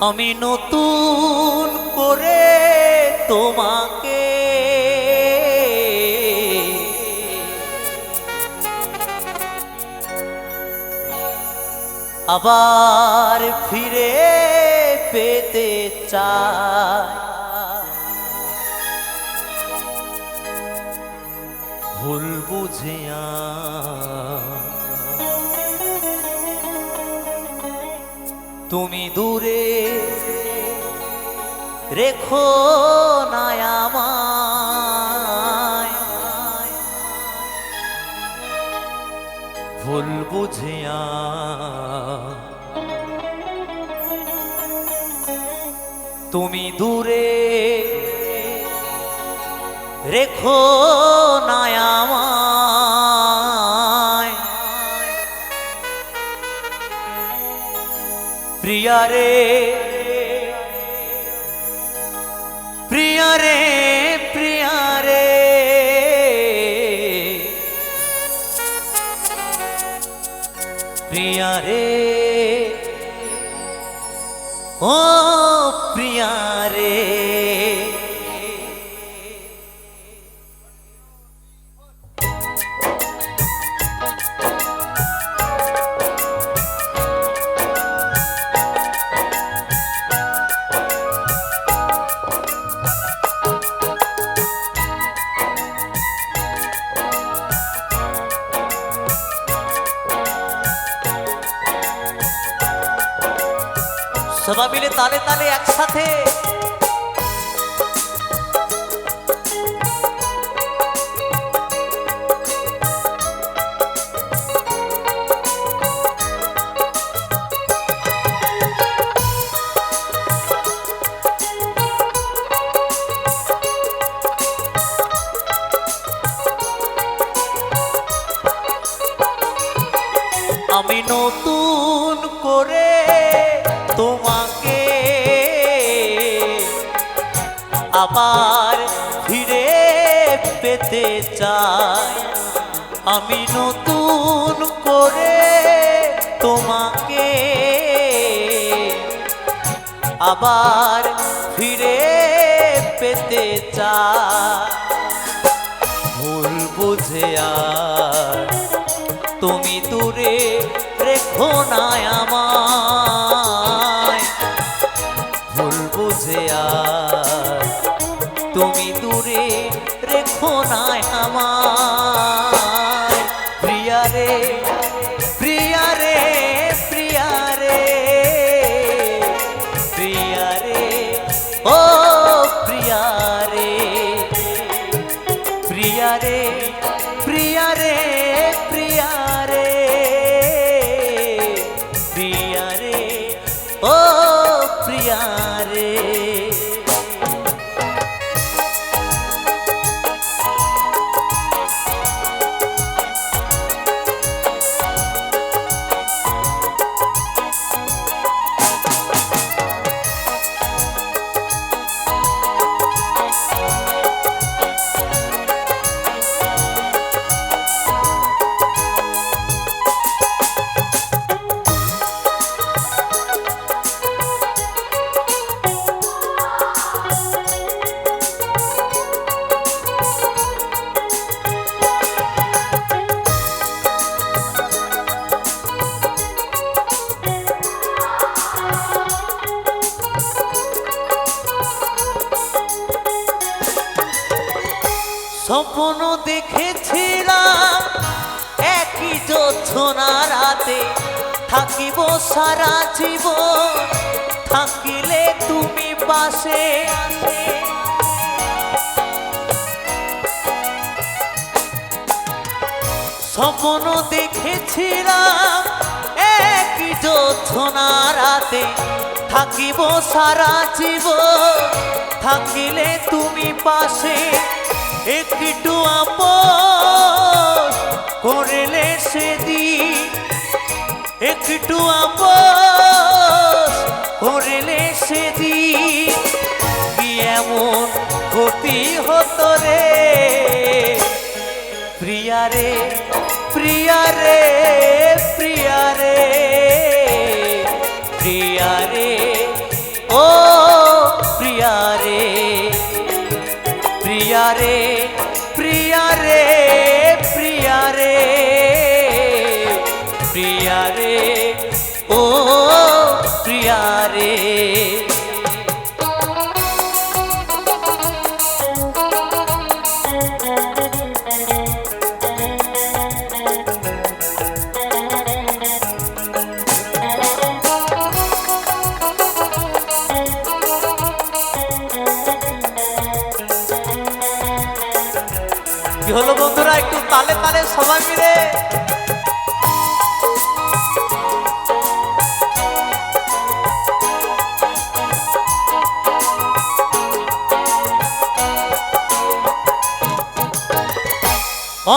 আমি নতুন করে তোমাকে আবার ফিরে পেতে চাই। ভুল বুঝিয়া তুমি দূরে রেখো না আমায়, ভুল বুঝিয়া তুমি দূরে রেখো না আমায়। প্রিয়া রে প্রিয়া রে প্রিয়া রে, প্রিয়া রে ও প্রিয়া রে। সবাই মিলে তালে তালে একসাথে আমি নতুন করে তোমাকে আবার ফিরে পেতে চাই। আমি নতুন করে তোমাকে আবার ফিরে পেতে চাই। ভুল বুঝে আর তুমি দূরে রেখো না আমায়, ভুল বুঝে আর তুমি দূরে রেখো না আমায়। প্রিয়া রে প্রিয়া রে প্রিয়া রে, প্রিয়া রে ও প্রিয়া রে, প্রিয়া রে প্রিয়া রে প্রিয়া রে, প্রিয়া রে ও প্রিয়া রে। স্বপ্ন দেখেছিলাম একই জোছনা রাতে থাকিব সারা জীবন, থাকিলে তুমি পাশে। স্বপ্ন দেখেছিলাম একই জোছনা রাতে থাকিব সারা জীবন, থাকিলে তুমি পাশে। একটু আপন করলে সেদিন, একটু আপন করলে সেদিন, কি এমন ক্ষতি হতো রে। প্রিয়া রে প্রিয়া রে প্রিয়া রে, প্রিয়া রে ও প্রিয়া রে, প্রিয়া রে, প্রিয়া রে, প্রিয়া রে, প্রিয়া রে, ও প্রিয়া রে। কি হলো বন্ধুরা, একটু তালে তালে সবাই মিলে।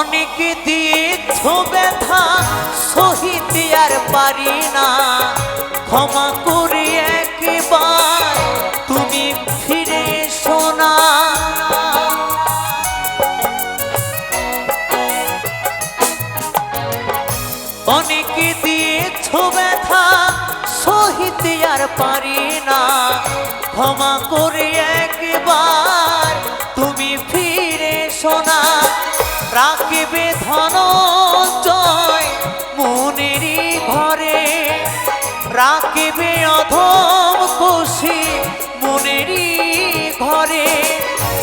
অনেকে দিয়েছ ব্যথা সহিতে আর পারি না, ক্ষমা করে একবার তুমি ফিরে এসো না। অনেকে দিয়েছ ব্যথা সহিতে আর পারি না, ক্ষমা করে একবার তুমি ফিরে এসো না। রাখবে ধনঞ্জয় মনেরই ঘরে, রাখবে অধম খুশি মনেরই ঘরে,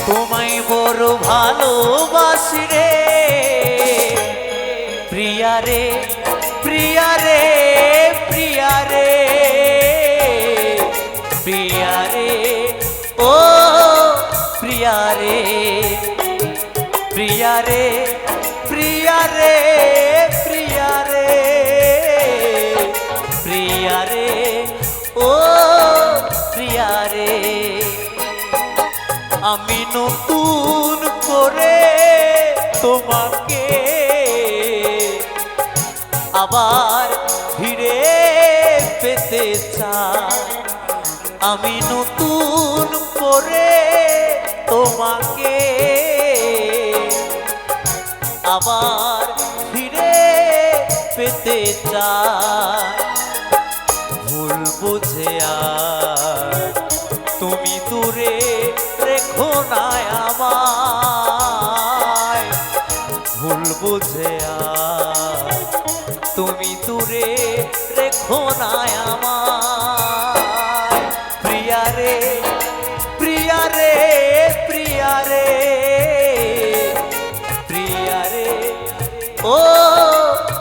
তোমায় বড় ভালোবাসি রে, প্রিয়া রে, প্রিয়া রে, প্রিয়া রে, প্রিয়া রে, ও প্রিয়া রে, প্রিয়া রে, প্রিয়া রে, প্রিয়া রে, প্রিয়া রে, ও প্রিয়া রে। আমি নতুন করে তোমাকে আবার ফিরে পেতে চাই, আমি নতুন করে তোমাকে আবার ফিরে পেতে চাই। ভুল বুঝে আর তুমি দূরে রেখো না আমায়, ভুল বুঝে আর তুমি দূরে রেখো না আমায়। প্রিয়া রে, প্রিয়া রে, প্রিয়া রে, প্রিয়া রে, ও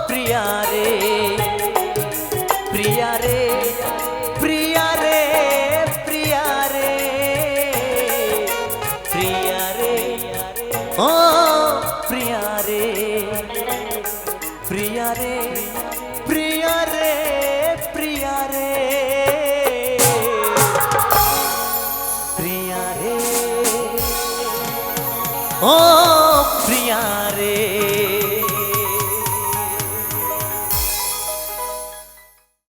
প্রিয়া রে, প্রিয়া রে, প্রিয়া রে, প্রিয়া রে, প্রিয়া রে, ও প্রিয়া রে, প্রিয়া রে, প্রিয়া রে, প্রিয়া রে, প্রিয়া রে, ও প্রিয়া রে।